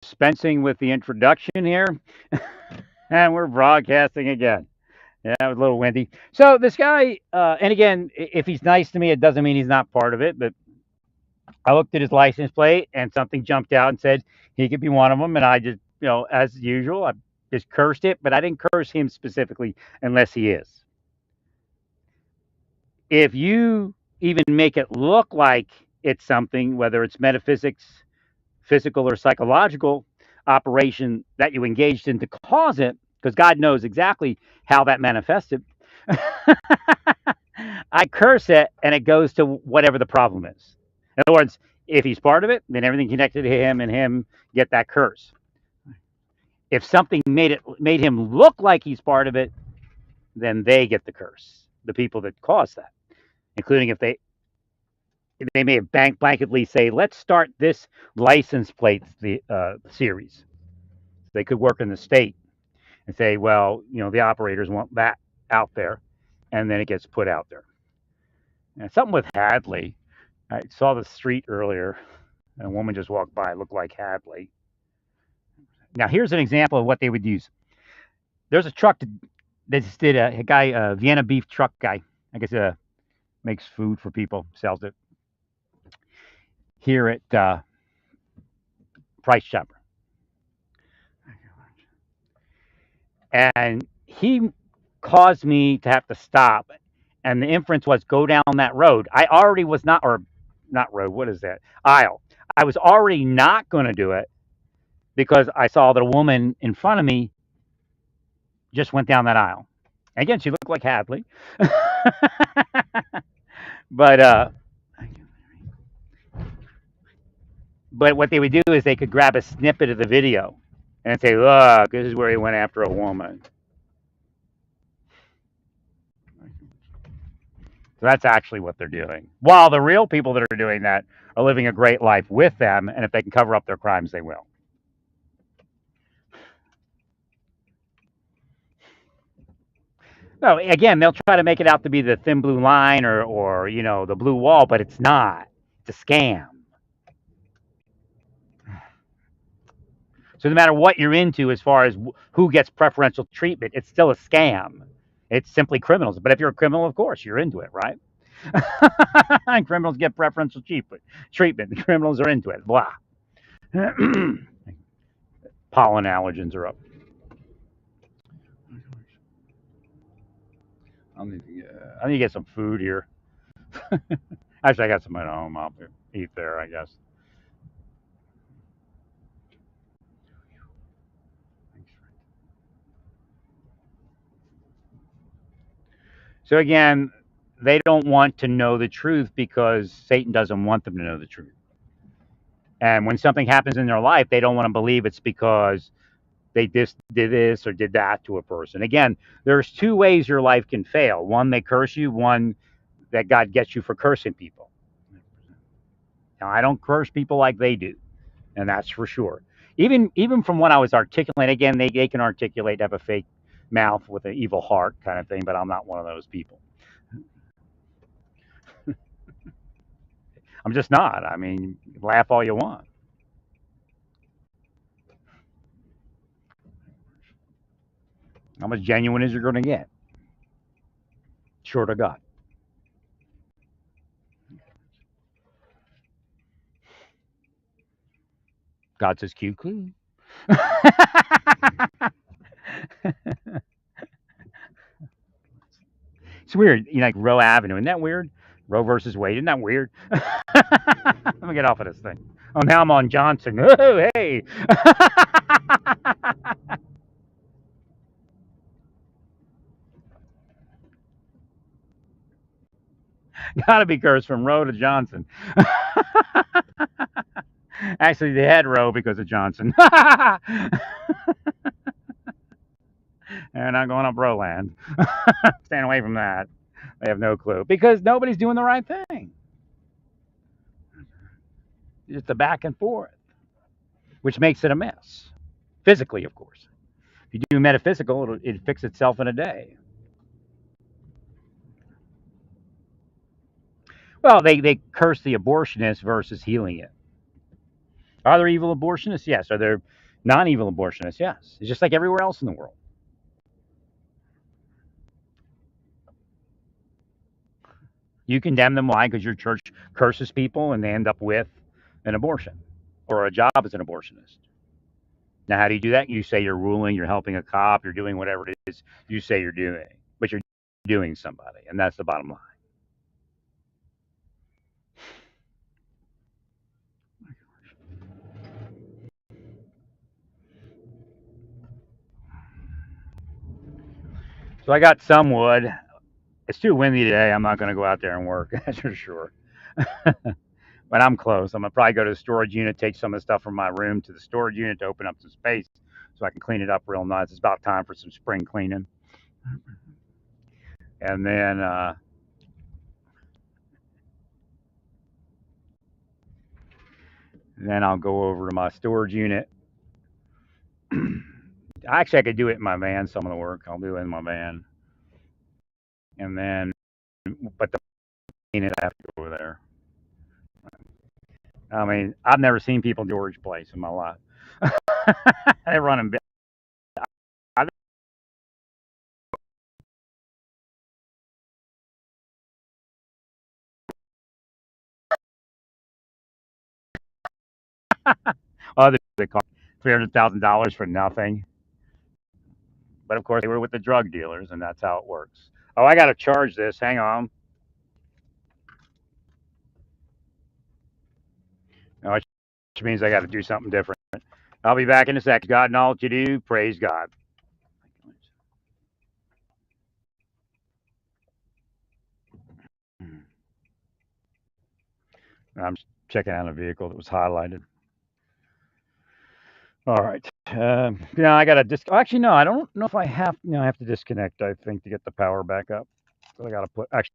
dispensing with the introduction here, and we're broadcasting again. Yeah, it was a little windy. So this guy, and again, if he's nice to me, it doesn't mean he's not part of it. But I looked at his license plate, and something jumped out and said he could be one of them. And I just, as usual, I just cursed it, but I didn't curse him specifically unless he is. If you even make it look like it's something, whether it's metaphysics, physical, or psychological operation that you engaged in to cause it, because God knows exactly how that manifested. I curse it and it goes to whatever the problem is. In other words, if he's part of it, then everything connected to him and him get that curse. If something made him look like he's part of it, then they get the curse. The people that caused that, including if they may have blanketly say, let's start this license plate series. They could work in the state and say, well, the operators want that out there, and then it gets put out there. And something with Hadley. I saw the street earlier, and a woman just walked by. It looked like Hadley. Now, here's an example of what they would use. There's a truck that just did a guy, a Vienna beef truck guy. I guess makes food for people, sells it here at Price Chopper. And he caused me to have to stop. And the inference was go down that road. I already was not, or not road, what is that? Aisle. I was already not going to do it because I saw that a woman in front of me just went down that aisle. Again, she looked like Hadley. but but what they would do is they could grab a snippet of the video and say, look, this is where he went after a woman. So that's actually what they're doing. While the real people that are doing that are living a great life with them, and if they can cover up their crimes, they will. No, again, they'll try to make it out to be the thin blue line or the blue wall, but it's not. It's a scam. So no matter what you're into as far as who gets preferential treatment, it's still a scam. It's simply criminals. But if you're a criminal, of course, you're into it, right? And criminals get preferential treatment. The criminals are into it. Blah. Pollen allergens are up. I need to get some food here. Actually, I got some at home. I'll eat there, I guess. So again, they don't want to know the truth because Satan doesn't want them to know the truth. And when something happens in their life, they don't want to believe it's because they just did this or did that to a person. Again, there's two ways your life can fail. One, they curse you. One, that God gets you for cursing people. Now, I don't curse people like they do, and that's for sure. Even from what I was articulating, again, they can articulate, have a fake mouth with an evil heart kind of thing, but I'm not one of those people. I'm just not. I mean, laugh all you want. How much genuine is you're going to get? Short of God. God says cute clue. It's weird. Like Roe Avenue. Isn't that weird? Roe versus Wade. Isn't that weird? Let me get off of this thing. Oh, now I'm on Johnson. Oh, hey. Gotta be cursed from Roe to Johnson. Actually, they had Roe because of Johnson. They're not going up Roe land. Stand away from that. They have no clue because nobody's doing the right thing. It's a back and forth, which makes it a mess. Physically, of course. If you do metaphysical, it'll fix itself in a day. Well, they curse the abortionist versus healing it. Are there evil abortionists? Yes. Are there non-evil abortionists? Yes. It's just like everywhere else in the world. You condemn them. Why? Because your church curses people and they end up with an abortion or a job as an abortionist. Now, how do you do that? You say you're ruling, you're helping a cop, you're doing whatever it is you say you're doing, but you're doing somebody, and that's the bottom line. So I got some wood. It's too windy today. I'm not going to go out there and work, that's for sure. But I'm close. I'm going to probably go to the storage unit, take some of the stuff from my room to the storage unit to open up some space so I can clean it up real nice. It's about time for some spring cleaning. And then I'll go over to my storage unit. Actually, I could do it in my van, some of the work. I'll do it in my van. And then, but the it, I have to go over there. I mean, I've never seen people do storage place in my life. They run them. Oh, they cost $300,000 for nothing. But of course, they were with the drug dealers, and that's how it works. Oh, I got to charge this. Hang on. No, which means I got to do something different. I'll be back in a sec. God and all that you do, praise God. I'm checking out a vehicle that was highlighted. All right. Yeah, I got to actually, no, I don't know if I have. No, I have to disconnect. I think to get the power back up. So I got to put. Actually,